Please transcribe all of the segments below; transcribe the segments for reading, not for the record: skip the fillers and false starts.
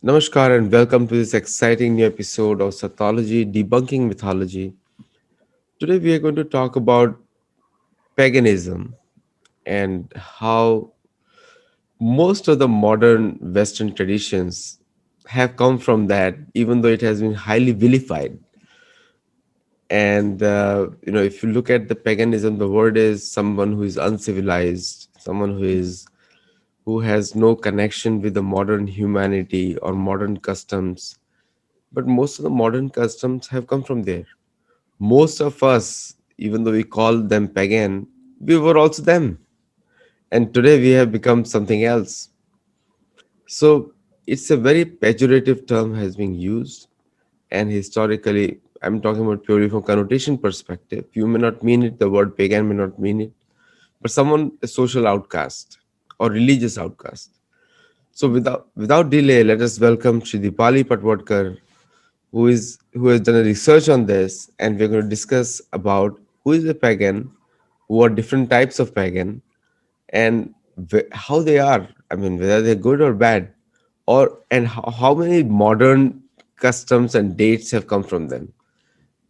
Namaskar and welcome to this exciting new episode of Sattology Debunking Mythology. Today we are going to talk about paganism and how most of the modern Western traditions have come from that, even though it has been highly vilified. And if you look at the paganism, the word is someone who is uncivilized, someone who has no connection with the modern humanity or modern customs. But most of the modern customs have come from there. Most of us, even though we call them pagan, we were also them. And today we have become something else. So it's a very pejorative term has been used. And historically, I'm talking about purely from connotation perspective. You may not mean it, the word pagan may not mean it, but someone a social outcast or religious outcast. So without delay, let us welcome Shri Deepal Patwadkar, who has done a research on this, and we're going to discuss about who is a pagan, who are different types of pagan, and how they are. I mean, whether they're good or bad, or and how many modern customs and dates have come from them.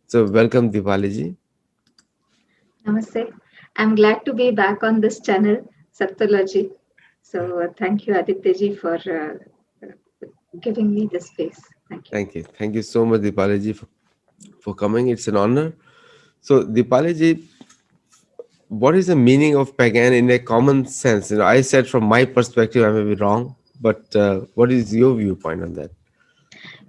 So, welcome, Deepaliji. Namaste. I'm glad to be back on this channel, Sattology. So thank you, Aditya for giving me this space. Thank you. Thank you so much, Deepaliji, for coming. It's an honor. So, Deepaliji, what is the meaning of pagan in a common sense? I said from my perspective, I may be wrong, but what is your viewpoint on that?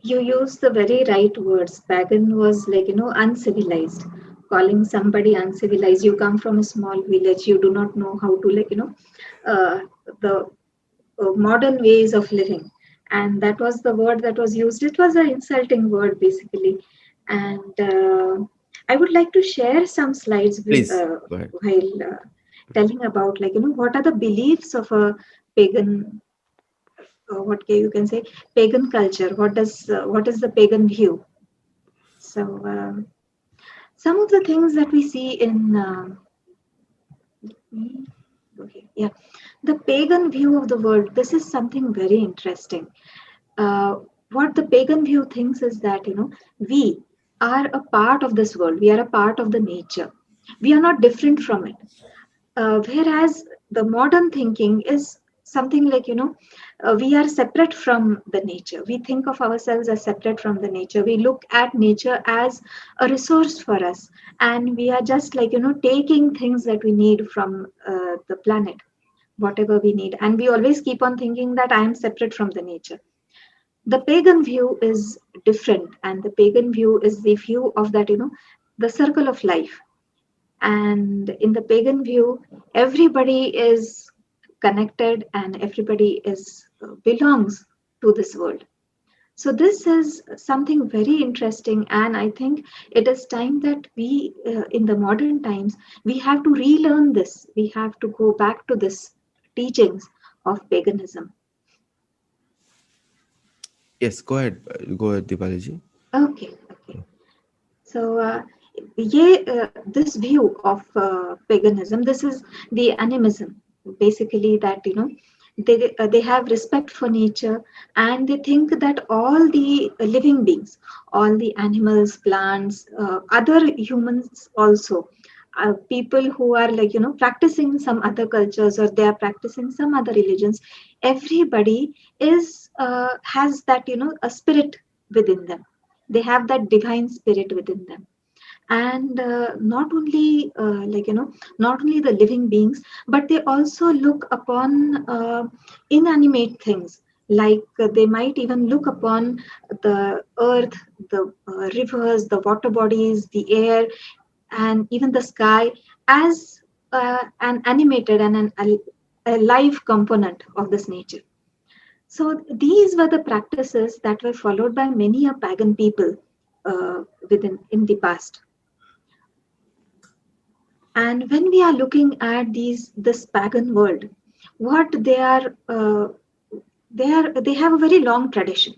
You used the very right words. Pagan was like, uncivilized. Calling somebody uncivilized, you come from a small village, you do not know how to, uh, the modern ways of living. And that was the word that was used. It was an insulting word, basically. And I would like to share some slides Please go ahead. while telling about, what are the beliefs of a pagan, you can say, pagan culture. What is the pagan view? So, some of the things that we see in okay, yeah, the pagan view of the world. This is something very interesting. uh, what the pagan view thinks is that we are a part of this world, we are a part of the nature, we are not different from it. Whereas the modern thinking is something like we are separate from the nature, we think of ourselves as separate from the nature, we look at nature as a resource for us, and we are just like taking things that we need from the planet, whatever we need, and we always keep on thinking that I am separate from the nature. The pagan view is different, and the pagan view is the view of that the circle of life. And in the pagan view, everybody is connected and everybody is belongs to this world. So this is something very interesting, and I think it is time that we in the modern times we have to relearn this, we have to go back to this teachings of paganism. Yes, go ahead. Go ahead, Deepaliji. Okay. So, this view of paganism, this is the animism, basically, that they have respect for nature, and they think that all the living beings, all the animals, plants, other humans also, people who are like practicing some other cultures, or they are practicing some other religions, everybody is has that a spirit within them, they have that divine spirit within them. And not only not only the living beings, but they also look upon inanimate things, like they might even look upon the earth, the rivers, the water bodies, the air, and even the sky as an animated and a live component of this nature. So these were the practices that were followed by many a pagan people within in the past. And when we are looking at this pagan world, what they have a very long tradition.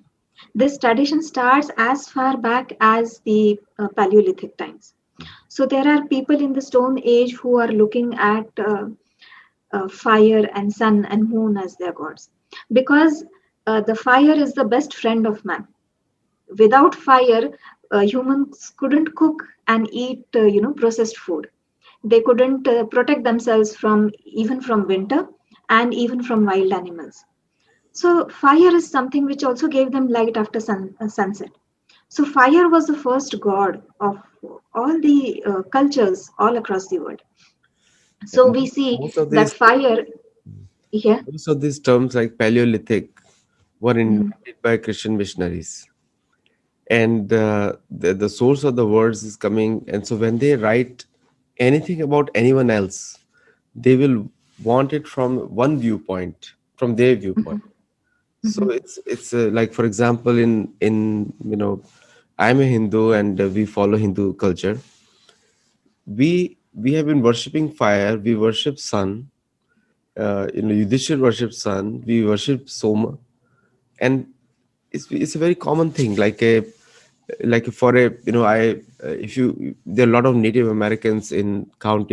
This tradition starts as far back as the Paleolithic times. So there are people in the Stone Age who are looking at fire and sun and moon as their gods, because the fire is the best friend of man. Without fire, humans couldn't cook and eat, processed food. They couldn't protect themselves from even from winter and even from wild animals. So fire is something which also gave them light after sunset. So fire was the first god of all the cultures all across the world. So And we see most of that these fire, yeah. most of these terms like Paleolithic were Mhm, invented by Christian missionaries, and the source of the words is coming. And so when they write anything about anyone else, they will want it from one viewpoint, from their viewpoint. mhm, So mhm, it's like, for example, in I'm a Hindu, and we follow Hindu culture. We have been worshipping fire. We worship sun. Yudhishthir worships sun. We worship Soma, and it's a very common thing. Like for a I if you there are a lot of Native Americans in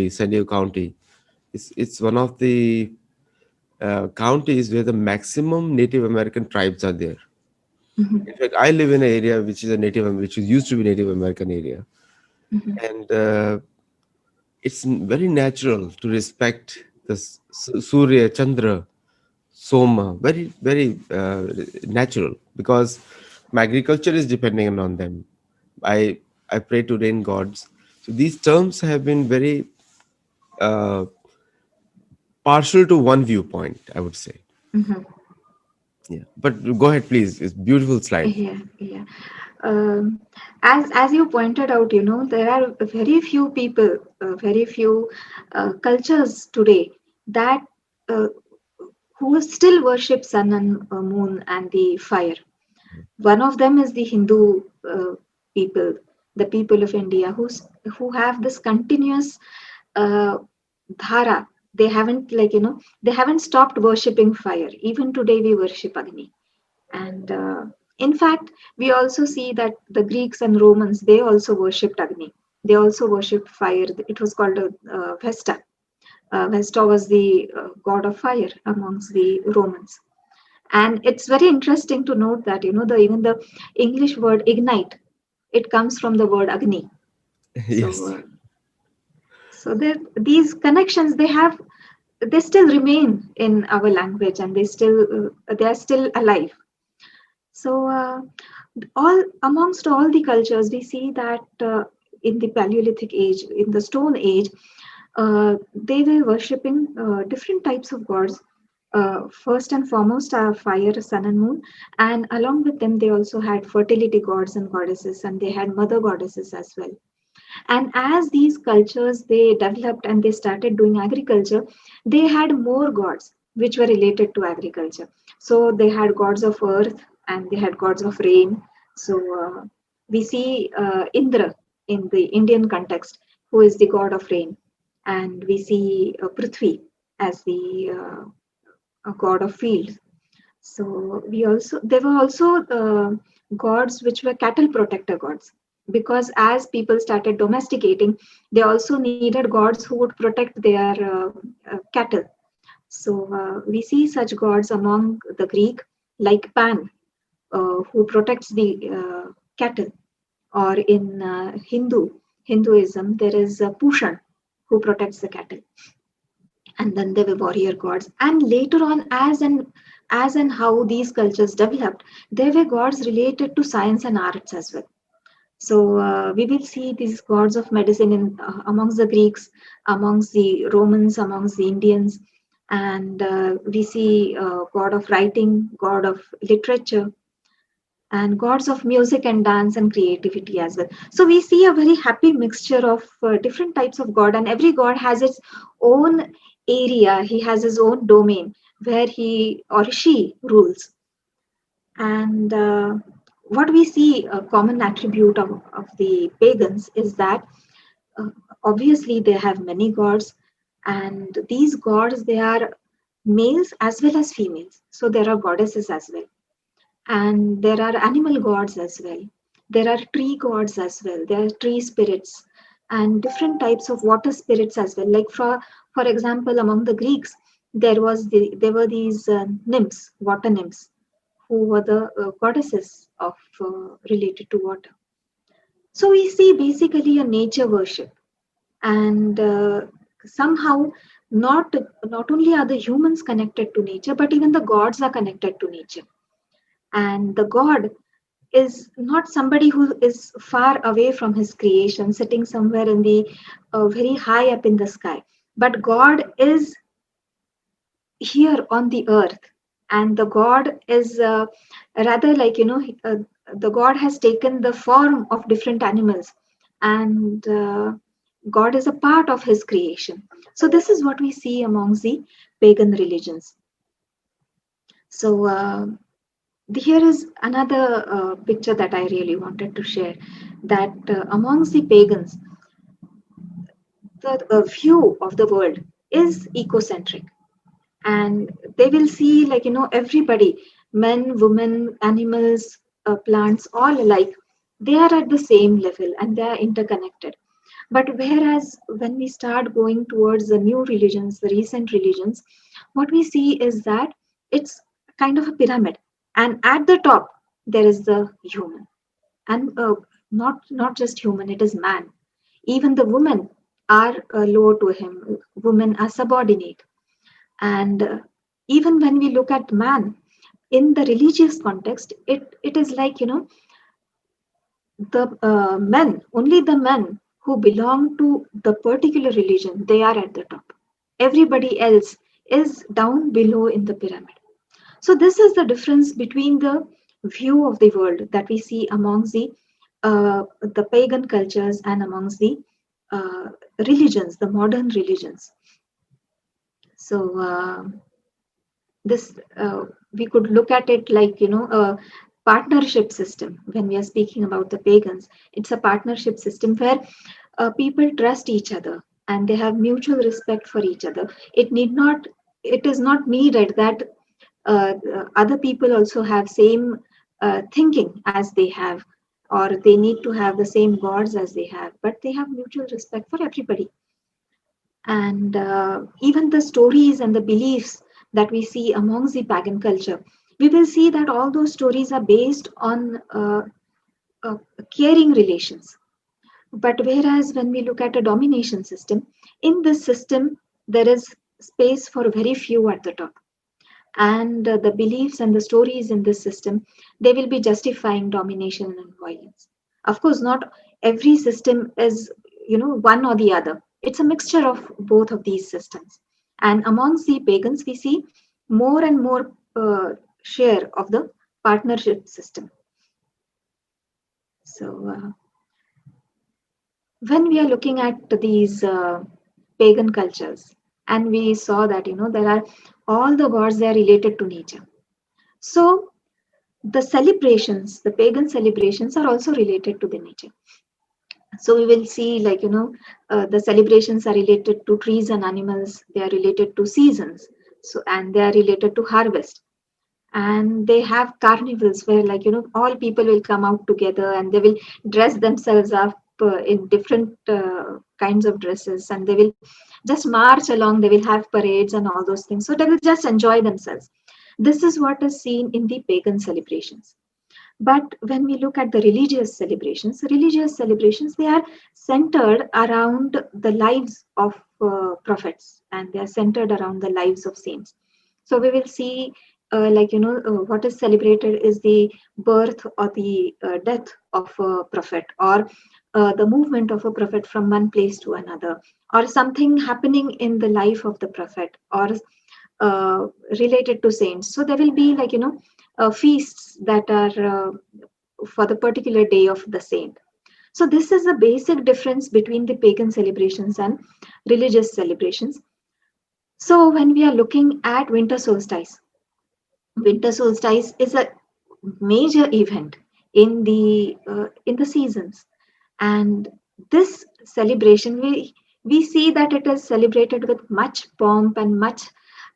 San Diego County. It's one of the counties where the maximum Native American tribes are there. mhm, In fact, I live in an area which used to be Native American area, mhm, and it's very natural to respect the Surya, Chandra, Soma. Very, very natural, because my agriculture is depending on them. I I pray to rain gods. So these terms have been very uh, partial to one viewpoint, I would say. mhm. Yeah, but go ahead, please. It's beautiful slide. Yeah, yeah. Um, as you pointed out, there are very few people, very few cultures today that uh, who still worship sun and moon and the fire. One of them is the Hindu people, the people of India, who have this continuous uh, dhara. They haven't, they haven't stopped worshipping fire. Even today, we worship Agni. And in fact, we also see that the Greeks and Romans, they also worshipped Agni. They also worshipped fire. It was called Vesta. Vesta was the god of fire amongst the Romans. And it's very interesting to note that, even the English word ignite, it comes from the word Agni. So, Yes. these connections, they still remain in our language, and they are still alive. So, all amongst all the cultures, we see that in the Paleolithic age, in the Stone Age, they were worshipping different types of gods. First and foremost are fire, sun, and moon, and along with them, they also had fertility gods and goddesses, and they had mother goddesses as well. And as these cultures they developed and they started doing agriculture, they had more gods which were related to agriculture. So they had gods of earth and they had gods of rain. So we see Indra in the Indian context, who is the god of rain, and we see Prithvi as the a god of fields. So there were also gods which were cattle protector gods, because as people started domesticating, they also needed gods who would protect their cattle. So we see such gods among the Greek, like Pan, who protects the cattle, or in Hinduism there is Pushan, who protects the cattle. And then there were warrior gods, and later on, as and how these cultures developed, there were gods related to science and arts as well. So we will see these gods of medicine amongst the Greeks, amongst the Romans, amongst the Indians, and we see god of writing, god of literature, and gods of music and dance and creativity as well. So we see a very happy mixture of different types of god, and every god has its own area, he has his own domain where he or she rules. And what we see, a common attribute of the pagans is that uh, obviously they have many gods, and these gods, they are males as well as females, so there are goddesses as well, and there are animal gods as well, there are tree gods as well, there are tree spirits and different types of water spirits as well. Like for example, among the Greeks, there were these nymphs, water nymphs, who were the goddesses of related to water. So we see basically a nature worship, and somehow not not only are the humans connected to nature, but even the gods are connected to nature. And the god is not somebody who is far away from his creation, sitting somewhere in the very high up in the sky, but God is here on the earth. And the god is rather like the god has taken the form of different animals, and god is a part of his creation. So this is what we see amongst the pagan religions. So here is another picture that I really wanted to share, that amongst the pagans, the view of the world is ecocentric, and they will see like everybody, men, women, animals, plants, all alike, they are at the same level and they are interconnected. But whereas when we start going towards the new religions, the recent religions, what we see is that it's kind of a pyramid, and at the top there is the human, and not just human, it is man. Even the women are low to him, women are subordinate. And even when we look at man in the religious context, it is like the men, only the men who belong to the particular religion, they are at the top. Everybody else is down below in the pyramid. So this is the difference between the view of the world that we see amongst the pagan cultures and amongst the uh, religions, the modern religions. So this we could look at it like a partnership system. When we are speaking about the pagans, it's a partnership system where people trust each other and they have mutual respect for each other. It is not needed that other people also have same thinking as they have, or they need to have the same gods as they have, but they have mutual respect for everybody. And even the stories and the beliefs that we see amongst the pagan culture, we will see that all those stories are based on uh, caring relations. But whereas when we look at a domination system, in this system there is space for very few at the top, and the beliefs and the stories in this system, they will be justifying domination and violence. Of course, not every system is one or the other. It's a mixture of both of these systems. And amongst the pagans we see more and more share of the partnership system. So when we are looking at these pagan cultures, and we saw that there are all the gods, they are related to nature. So the celebrations, the pagan celebrations, are also related to the nature. So we will see like the celebrations are related to trees and animals, they are related to seasons, so and they are related to harvest. And they have carnivals where like all people will come out together and they will dress themselves up in different kinds of dresses, and they will just march along, they will have parades and all those things, so they will just enjoy themselves. This is what is seen in the pagan celebrations. But when we look at the religious celebrations, they are centered around the lives of prophets, and they are centered around the lives of saints. So we will see, what is celebrated is the birth or the death of a prophet, or the movement of a prophet from one place to another, or something happening in the life of the prophet, or uh, related to saints. So there will be like feasts that are for the particular day of the saint. So this is the basic difference between the pagan celebrations and religious celebrations. So when we are looking at winter solstice is a major event in the seasons, and this celebration, we see that it is celebrated with much pomp and much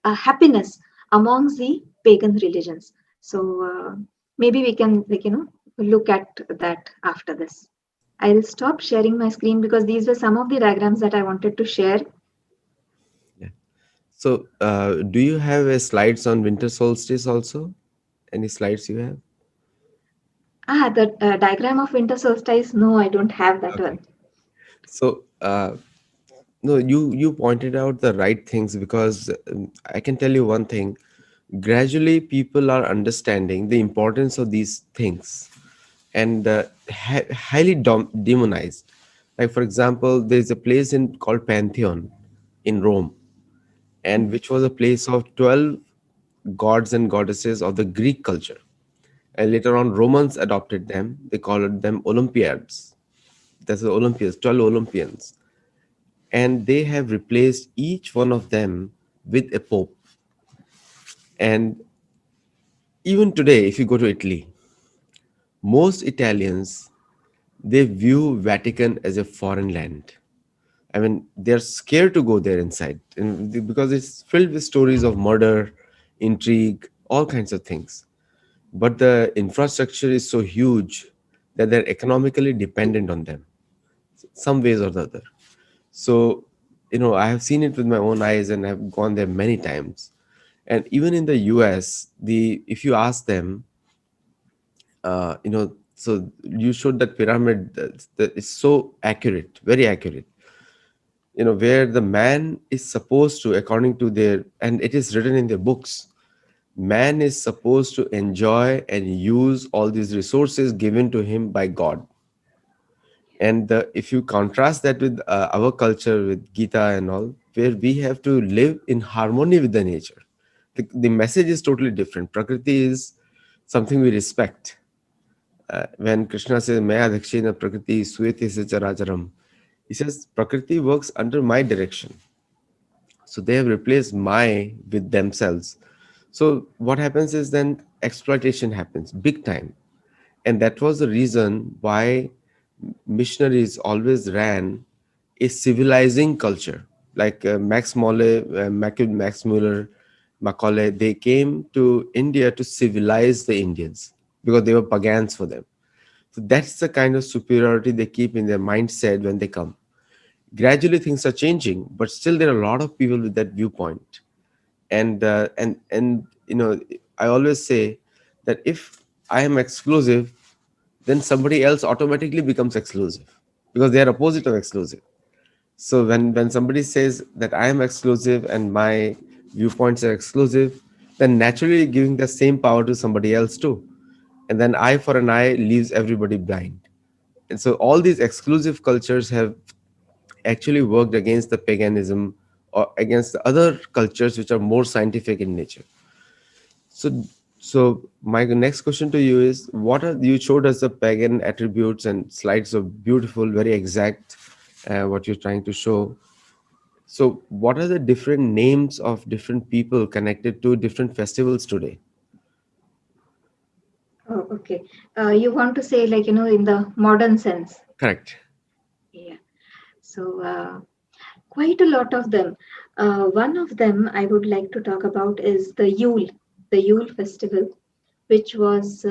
happiness amongst the pagan religions. So maybe we can look at that after this. I'll stop sharing my screen because these were some of the diagrams that I wanted to share. Yeah. So, do you have slides on winter solstice also? Any slides you have? The diagram of winter solstice. No, I don't have that Okay. one. So, no, you pointed out the right things because I can tell you one thing. Gradually, people are understanding the importance of these things and highly demonized. Like for example, there is a place in called Pantheon in Rome, and which was a place of 12 gods and goddesses of the Greek culture. And later on, Romans adopted them. They called them Olympiads. That's the Olympians, 12 Olympians. And they have replaced each one of them with a pope. And even today, if you go to Italy, most Italians, they view Vatican as a foreign land. I mean, they're scared to go there inside because it's filled with stories of murder, intrigue, all kinds of things. But the infrastructure is so huge that they're economically dependent on them, some ways or the other. So, I have seen it with my own eyes and have gone there many times. And even in the US, if you ask them, so you showed that pyramid that is so accurate, very accurate. Where the man is supposed to, according to their, and it is written in their books, man is supposed to enjoy and use all these resources given to him by God. And if you contrast that with our culture, with Gita and all, where we have to live in harmony with the nature, the message is totally different. Prakriti is something we respect. When Krishna says, Maya Dakshina Prakriti Sweti Se Characharam, he says, Prakriti works under my direction. So they have replaced my with themselves. So what happens is then exploitation happens big time. And that was the reason why missionaries always ran a civilizing culture. Like Max Muller, Macaulay, they came to India to civilize the Indians because they were pagans for them. So that's the kind of superiority they keep in their mindset when they come. Gradually, things are changing, but still, there are a lot of people with that viewpoint. And I always say that if I am exclusive, then somebody else automatically becomes exclusive because they are opposite of exclusive. So when somebody says that I am exclusive and my viewpoints are exclusive, then naturally giving the same power to somebody else too, and then eye for an eye leaves everybody blind. And so all these exclusive cultures have actually worked against the paganism or against the other cultures which are more scientific in nature. So, my next question to you is: what are you showed us the pagan attributes and slides of beautiful, very exact, what you're trying to show. So, what are the different names of different people connected to different festivals today? Oh, okay. You want to say, like, in the modern sense? Correct. Yeah. So, quite a lot of them. One of them I would like to talk about is the Yule festival, which was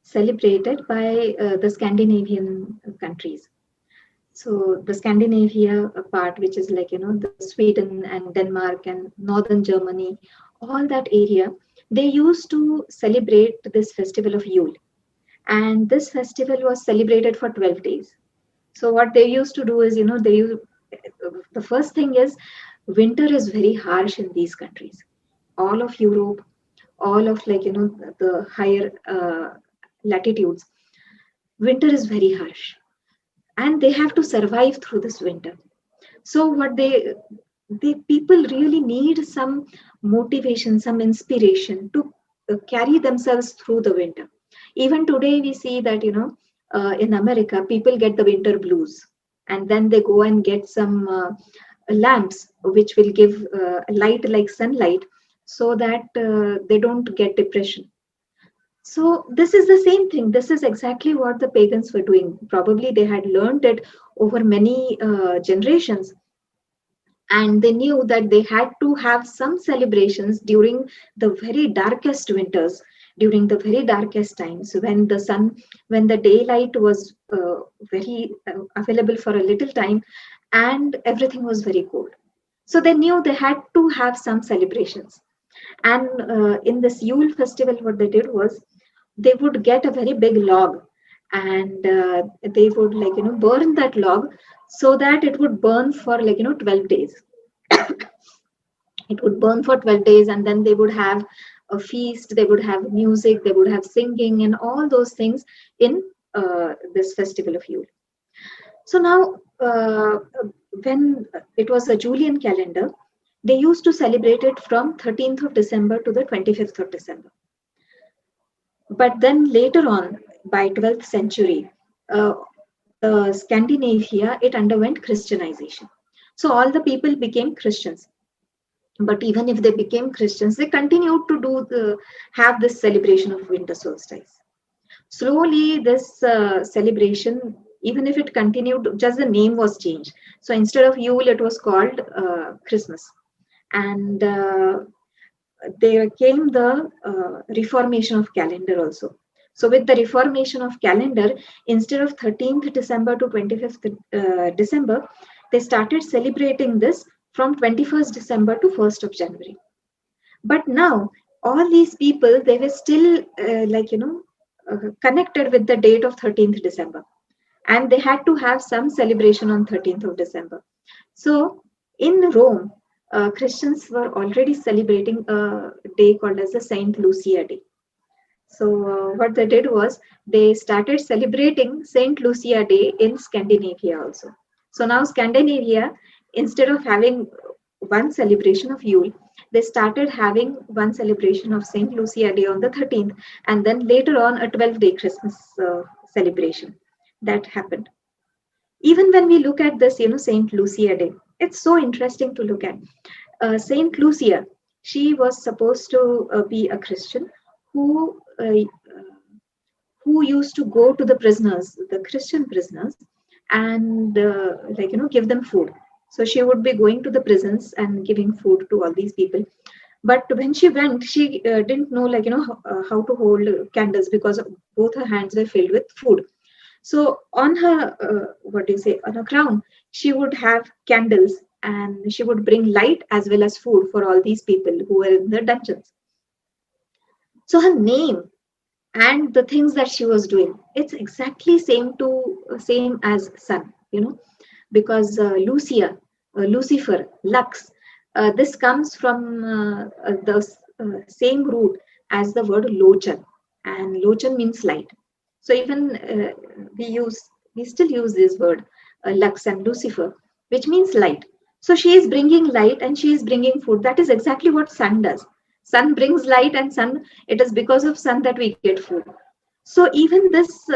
celebrated by the Scandinavian countries. So the Scandinavia part, which is like, the Sweden and Denmark and northern Germany, all that area, they used to celebrate this festival of Yule. And this festival was celebrated for 12 days. So what they used to do is, the first thing is winter is very harsh in these countries. All of Europe, all of like, the higher latitudes, winter is very harsh and they have to survive through this winter. So what they people really need some motivation, some inspiration to carry themselves through the winter. Even today we see that, in America people get the winter blues, and then they go and get some lamps which will give light like sunlight, so that they don't get depression. So this is the same thing. This is exactly what the pagans were doing. Probably they had learned it over many generations, and they knew that they had to have some celebrations during the very darkest winters, during the very darkest times, when the daylight was very available for a little time, and everything was very cold. So they knew they had to have some celebrations. And in this Yule festival, what they did was they would get a very big log, and they would, like, burn that log so that it would burn for, 12 days. It would burn for 12 days, and then they would have a feast, they would have music, they would have singing, and all those things in this festival of Yule. So now, when it was a Julian calendar, they used to celebrate it from 13th of December to the 25th of December. But then later on, by 12th century, uh, Scandinavia, it underwent Christianization. So all the people became Christians. But even if they became Christians, they continued to have this celebration of winter solstice. Slowly, this celebration, even if it continued, just the name was changed. So instead of Yule, it was called Christmas. And there came the reformation of calendar also. So with the reformation of calendar, instead of 13th December to 25th December, they started celebrating this from 21st December to 1st of January. But now, all these people, they were still connected with the date of 13th December, and they had to have some celebration on 13th of December. So in Rome, Christians were already celebrating a day called as the Saint Lucia Day. So what they did was they started celebrating Saint Lucia Day in Scandinavia also. So now Scandinavia, instead of having one celebration of Yule, they started having one celebration of Saint Lucia Day on the 13th, and then later on a 12-day Christmas celebration that happened. Even when we look at this, Saint Lucia Day, it's so interesting to look at. Saint Lucia, she was supposed to be a Christian who used to go to the prisoners, the Christian prisoners, and give them food. So she would be going to the prisons and giving food to all these people. But when she went, she didn't know, how to hold candles, because both her hands were filled with food. So on her, what do you say, on her crown, she would have candles, and she would bring light as well as food for all these people who were in the dungeons. So her name and the things that she was doing, it's exactly same as sun, because Lucifer, Lux, this comes from the same root as the word lochan, and lochan means light. So even we still use this word, Lux and Lucifer, which means light. So she is bringing light and she is bringing food. That is exactly what sun does. Sun brings light, and sun, it is because of sun that we get food. So even this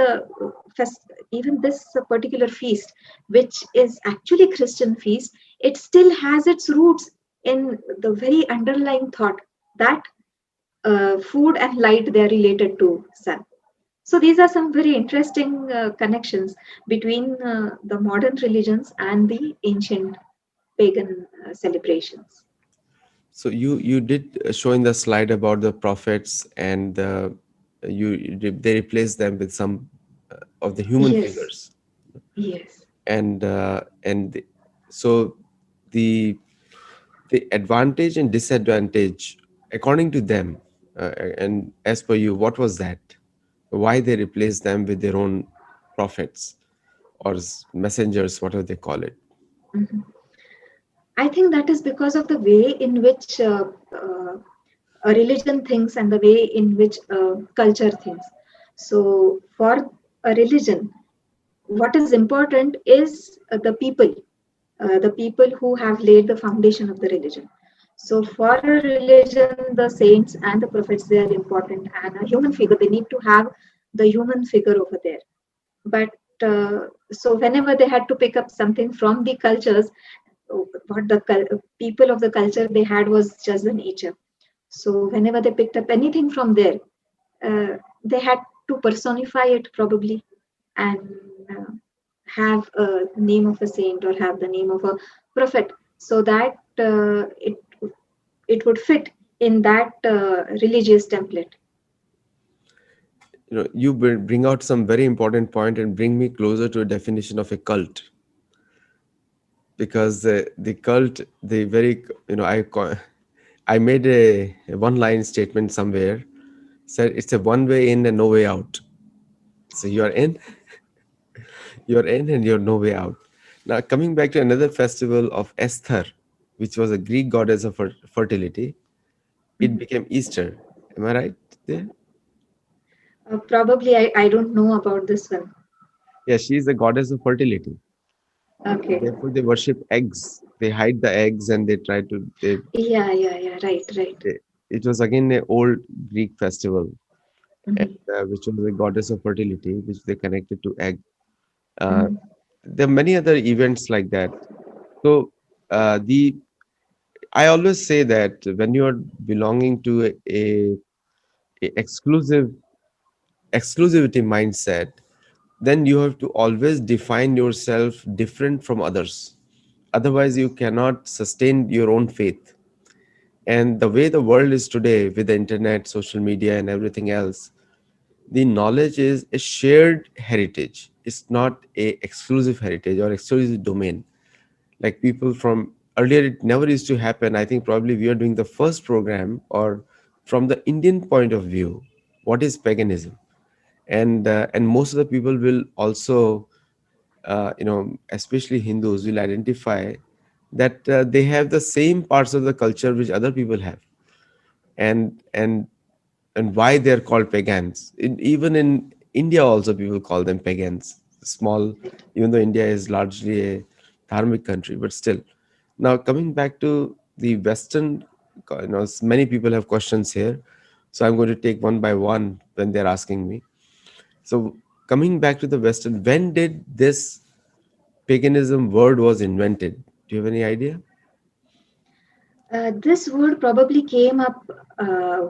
particular feast, which is actually Christian feast, it still has its roots in the very underlying thought that food and light, they are related to sun. So these are some very interesting connections between the modern religions and the ancient pagan celebrations. So you did show in the slide about the prophets, and they replaced them with some of the human Yes, figures, yes. and so the the advantage and disadvantage according to them, and as per you, what was that? Why they replaced them with their own prophets or messengers, whatever they call it? Mhm. I think that is because of the way in which a religion thinks and the way in which culture thinks. So, for a religion, what is important is the people who have laid the foundation of the religion. So, for a religion, the saints and the prophets, they are important, and a human figure, they need to have the human figure over there. But so, whenever they had to pick up something from the cultures, what the people of the culture they had was just the nature. So whenever they picked up anything from there, they had to personify it probably, and uh, have a name of a saint or have the name of a prophet, so that it would fit in that religious template. You bring out some very important point and bring me closer to a definition of a cult, because the cult, the very, I made a one line statement somewhere, said it's a one way in and no way out. So you're in and you're no way out. Now, coming back to another festival of Esther, which was a Greek goddess of fertility, it Mhm. became Easter. Am I right there? Probably I don't know about this one. Yeah, she is the goddess of fertility. Okay. Therefore, they worship eggs. They hide the eggs and they try to. Yeah, yeah, yeah. Right, right. They it was again an old Greek festival, and, Mhm. which was the goddess of fertility, which they connected to egg. Uh, Mhm. there are many other events like that. So, the I always say that when you are belonging to a exclusivity mindset, then you have to always define yourself different from others. Otherwise, you cannot sustain your own faith. And the way the world is today, with the internet, social media, and everything else, the knowledge is a shared heritage. It's not a exclusive heritage or exclusive domain. Like people from earlier, it never used to happen. I think probably we are doing the first program, or from the Indian point of view, what is paganism? And most of the people will also, especially Hindus, will identify that they have the same parts of the culture which other people have, and and and why they're called pagans. Even in India, also people call them pagans. Small, even though India is largely a dharmic country, but still. Now, coming back to the Western, many people have questions here, so I'm going to take one by one when they're asking me. So, coming back to the Western, when did this paganism word was invented? Do you have any idea? This word probably came up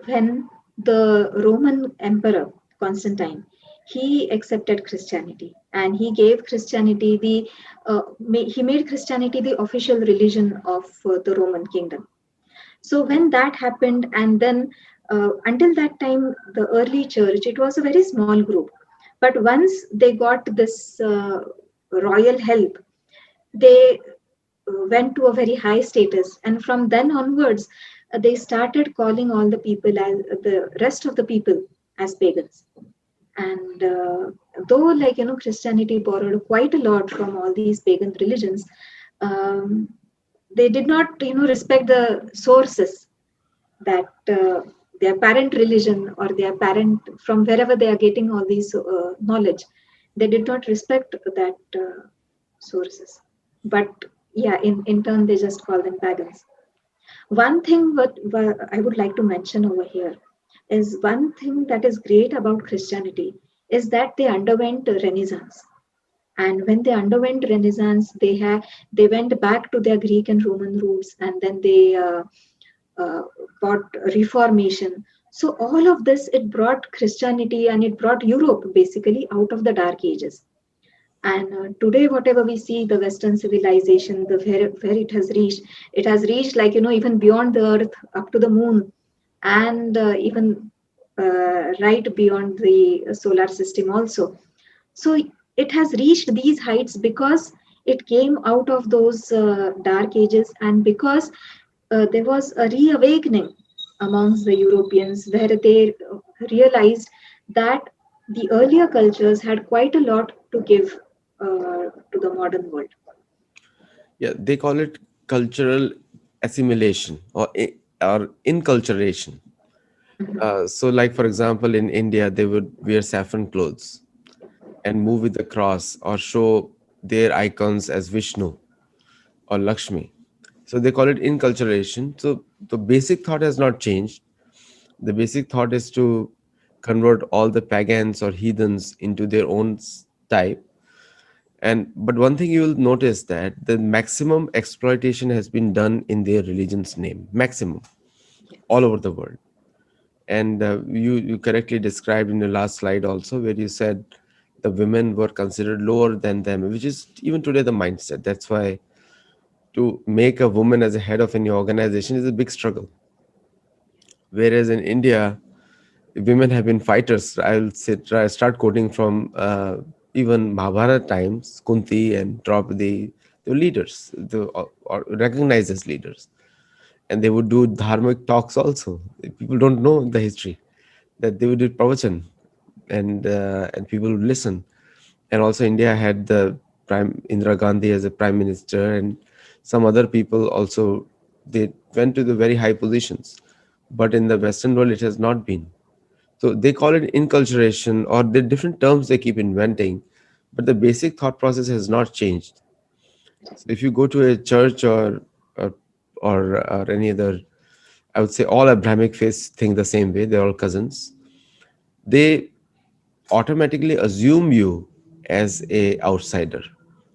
when the Roman Emperor Constantine he accepted Christianity and he gave Christianity the he made Christianity the official religion of the Roman kingdom. So when that happened, and then until that time, the early church it was a very small group, but once they got this royal help, they went to a very high status, and from then onwards they started calling all the people as the rest of the people as pagans. And though, like, Christianity borrowed quite a lot from all these pagan religions, um, they did not respect the sources that their parent religion or their parent, from wherever they are getting all these knowledge, they did not respect that sources. But yeah, in turn they just call them pagans. One thing what I would like to mention over here is one thing that is great about Christianity is that they underwent a renaissance. And when they underwent renaissance, they went back to their Greek and Roman roots, and then they uh, got reformation. So all of this, it brought Christianity and it brought Europe basically out of the dark ages. And today whatever we see, the Western civilization, the where it has reached, like, even beyond the earth, up to the moon, and even right beyond the solar system also. So it has reached these heights because it came out of those dark ages, and because there was a reawakening amongst the Europeans where they realized that the earlier cultures had quite a lot to give to the modern world. Yeah, they call it cultural assimilation or inculturation. Mhm. So, like for example, in India, they would wear saffron clothes and move with the cross or show their icons as Vishnu or Lakshmi. So they call it inculturation. So the basic thought has not changed. The basic thought is to convert all the pagans or heathens into their own type. And but one thing you will notice that the maximum exploitation has been done in their religion's name, maximum all Yes. over the world. And you correctly described in your last slide also, where you said the women were considered lower than them, which is even today the mindset. That's why to make a woman as a head of any organization is a big struggle. Whereas in India, women have been fighters. I'll say, start quoting from even Mahabharata times. Kunti and Draupadi, they were leaders, or recognized as leaders. and they would do dharmic talks also. People don't know the history, that they would do pravachan, and people would listen. And also India had the prime Indira Gandhi as a prime minister, and some other people also, they went to the very high positions. But in the Western world, it has not been. So they call it inculturation, or the different terms they keep inventing, but the basic thought process has not changed. So if you go to a church, or or any other, I would say all Abrahamic faiths think the same way. They're all cousins. They automatically assume you as a outsider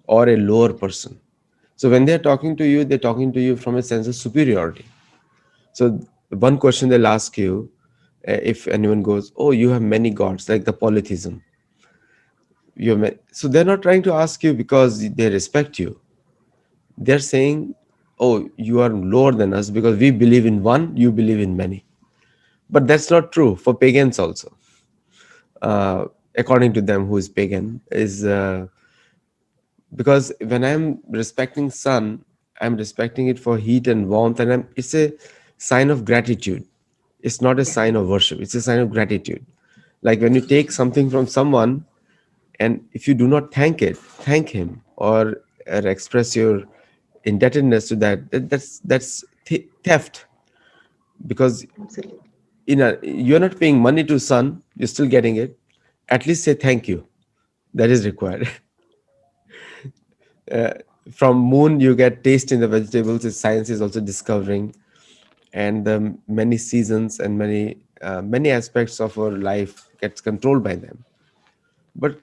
or a lower person. So when they're talking to you, they're talking to you from a sense of superiority. So one question they'll ask you, if anyone goes, "Oh, you have many gods," like the polytheism. So they're not trying to ask you because they respect you. They're saying, "Oh, you are lower than us because we believe in one, you believe in many." But that's not true for pagans also. According to them, who is pagan, is because when I'm respecting sun, I'm respecting it for heat and warmth, and it's a sign of gratitude. It's not a Yeah, sign of worship, it's a sign of gratitude. Like when you take something from someone, and if you do not thank him, or express your indebtedness to that's theft. Because absolutely. you're not paying money to sun, you're still getting it. At least say thank you. That is required. uh, from moon you get taste in the vegetables, as science is also discovering. And many seasons and many aspects of our life gets controlled by them. But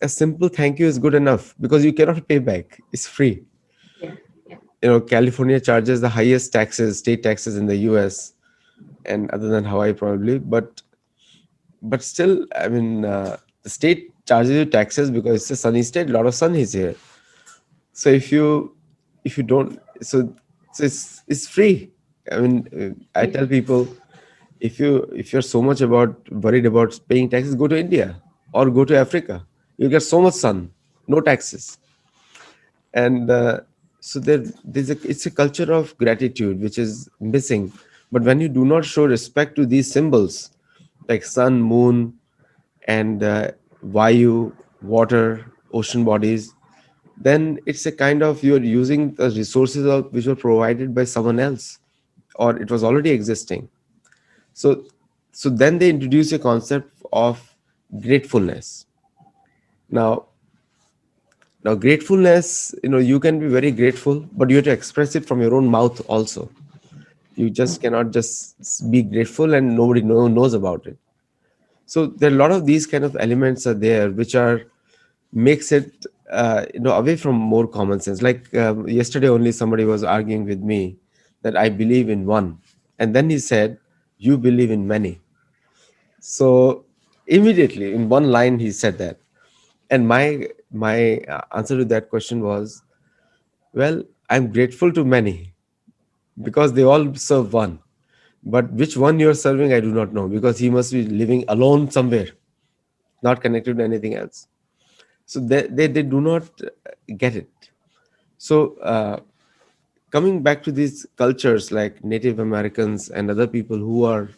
a simple thank you is good enough, because you cannot pay back, it's free. Yeah, yeah, California charges the highest taxes, state taxes, in the US, and other than Hawaii probably. But still, I mean, the state charges you taxes because it's a sunny state, a lot of sun is here. So if you don't, so it's free. I mean, I yeah, tell people, if you're so much about worried about paying taxes, go to India or go to Africa. You get so much sun, no taxes. And so it's a culture of gratitude which is missing. But when you do not show respect to these symbols, like sun, moon, and vayu, water, ocean bodies, then it's a kind of, you're using the resources which were provided by someone else, or it was already existing. So so then they introduce a concept of gratefulness. Now now gratefulness, you can be very grateful, but you have to express it from your own mouth also. You just cannot just be grateful and nobody knows about it. So there are a lot of these kind of elements are there, which are makes it away from more common sense. Like yesterday only somebody was arguing with me that I believe in one, and then he said, "You believe in many." So immediately in one line he said that, and my answer to that question was, well, I'm grateful to many because they all serve one, but which one you're serving I do not know, because he must be living alone somewhere, not connected to anything else. So they do not get it. So coming back to these cultures like Native Americans and other people who are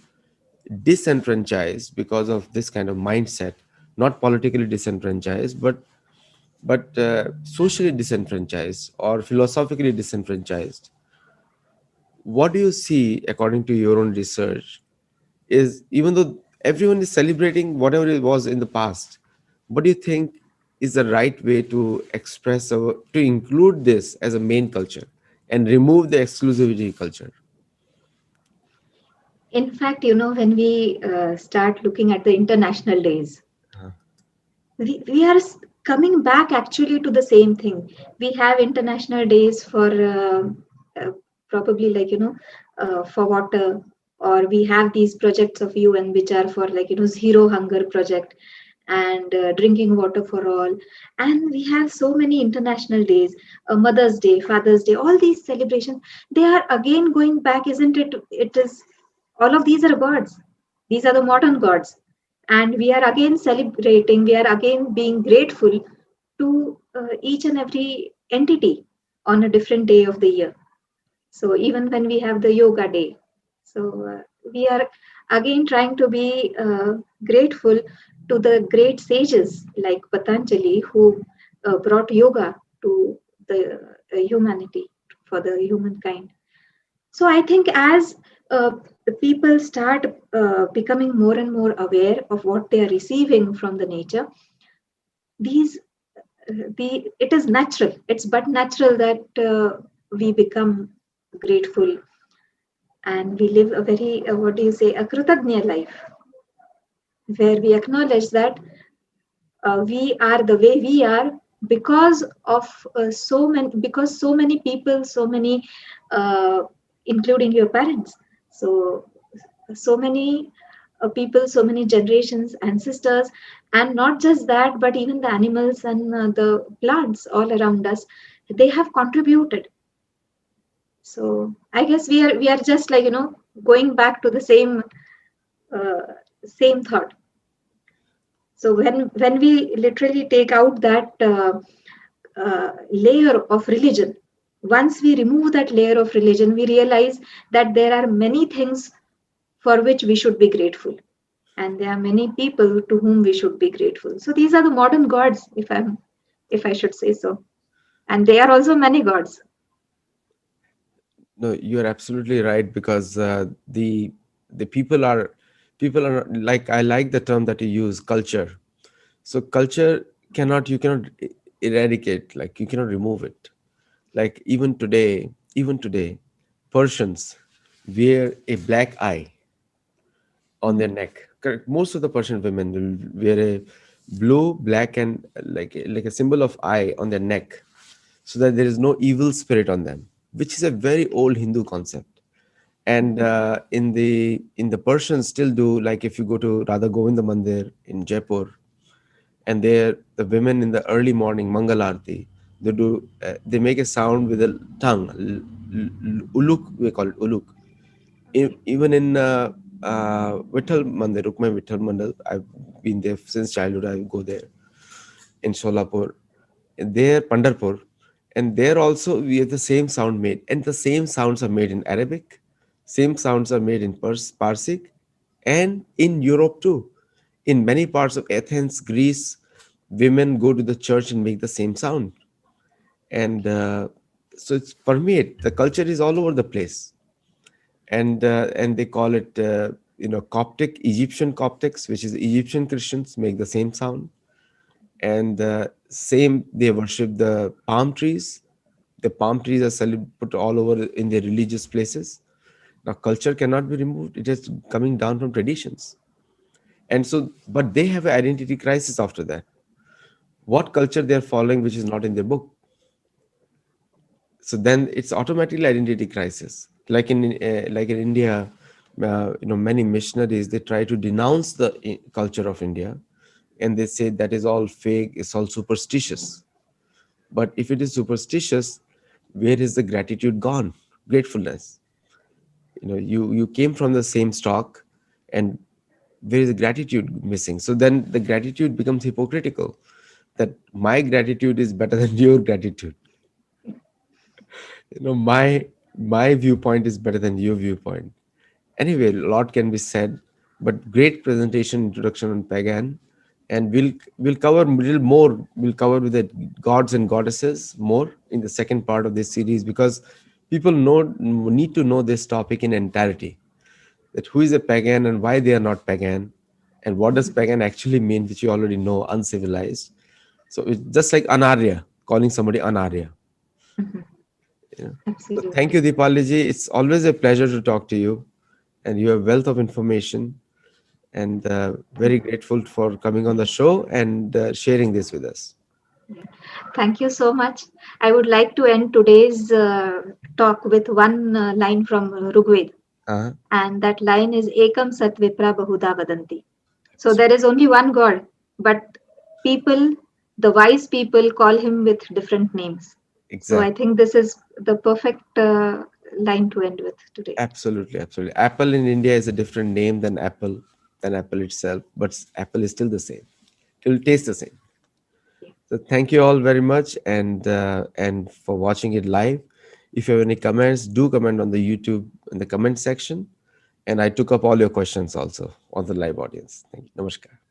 disenfranchised because of this kind of mindset, not politically disenfranchised, but socially disenfranchised or philosophically disenfranchised. What do you see, according to your own research, is, even though everyone is celebrating whatever it was in the past, what do you think is the right way to express, or to include this as a main culture and remove the exclusivity culture? in fact, when we start looking at the international days, Uh, we are coming back actually to the same thing. We have international days for uh, probably, like, for water, or we have these projects of UN which are for, like, zero hunger project, and drinking water for all. And we have so many international days, Mother's Day, Father's Day, all these celebrations. They are again going back, isn't it? It is, all of these are gods. These are the modern gods. And we are again celebrating, we are again being grateful to each and every entity on a different day of the year. So even when we have the yoga day, so we are again trying to be grateful to the great sages like Patanjali who brought yoga to the humanity, for the humankind. So I think as the people start becoming more and more aware of what they are receiving from the nature, these the it is natural. It's but natural that we become grateful and we live a very what do you say, a kritagnya life, where we acknowledge that we are the way we are because of so many people, so many uh, including your parents, so so many people, so many generations, ancestors, and not just that, but even the animals and the plants all around us, they have contributed. So I guess we are just like, going back to the uh, same thought. So when we literally take out that layer of religion, once we remove that layer of religion, we realize that there are many things for which we should be grateful, and there are many people to whom we should be grateful. So these are the modern gods, if I should say so, and they are also many gods. No, you're absolutely right, because the people are like, I like the term that you use, culture. So culture cannot you cannot eradicate, like you cannot remove it. Like even today, Persians wear a black eye on their Mm, neck. Correct. Most of the Persian women will wear a blue, black, and like a symbol of eye on their neck, so that there is no evil spirit on them, which is a very old Hindu concept. And in the Persians still do, like if you go to Radha Govinda Mandir in Jaipur, and there the women in the early morning Mangal Aarti, they make a sound with the tongue, uluk, we call it uluk. okay. Even in Vittal Mandir, Rukmai Vittal Mandir, I've been there since childhood. I go there in Solapur, there Pandarpur, and there also we have the same sound made, and the same sounds are made in Arabic, same sounds are made in Parsic, and in Europe too. In many parts of Athens, Greece, women go to the church and make the same sound, and so it's permeate. The culture is all over the place, and they call it Coptic, Egyptian Coptics, which is Egyptian Christians, make the same sound, and same, they worship the palm trees. The palm trees are put all over in their religious places. Now culture cannot be removed, it is coming down from traditions. And so, but they have an identity crisis after that. What culture they are following which is not in their book? So then it's automatically identity crisis, like in India. Many missionaries, they try to denounce the culture of India, and they say that is all fake, it's all superstitious. But if it is superstitious, where is the gratitude gone? Gratefulness. You came from the same stock, and where is the gratitude missing? So then the gratitude becomes hypocritical. That my gratitude is better than your gratitude. My viewpoint is better than your viewpoint. Anyway, a lot can be said, but great presentation, introduction on Pagan, and we'll cover a little more. We'll cover with the gods and goddesses more in the second part of this series, because people need to know this topic in entirety. That who is a pagan and why they are not pagan, and what does pagan actually mean, which you already know, uncivilized. So it's just like anarya, calling somebody anarya. Mhm. Yeah. So thank Absolutely. you, Deepalaji. It's always a pleasure to talk to you, and you have wealth of information, and very grateful for coming on the show and sharing this with us. Thank you so much. I would like to end today's talk with one line from Rigveda, Uh, and that line is Ekam Sat Vipra Bahuda Vadanti. So that's there is only one God, but people, the wise people, call him with different names. So I exact. think this is the perfect line to end with today. Absolutely, absolutely. Apple in India is a different name than Apple itself, but Apple is still the same. It will taste the same. So thank you all very much, and for watching it live. If you have any comments, do comment on the YouTube in the comment section. And I took up all your questions also on the live audience. Thank you. Namaskar.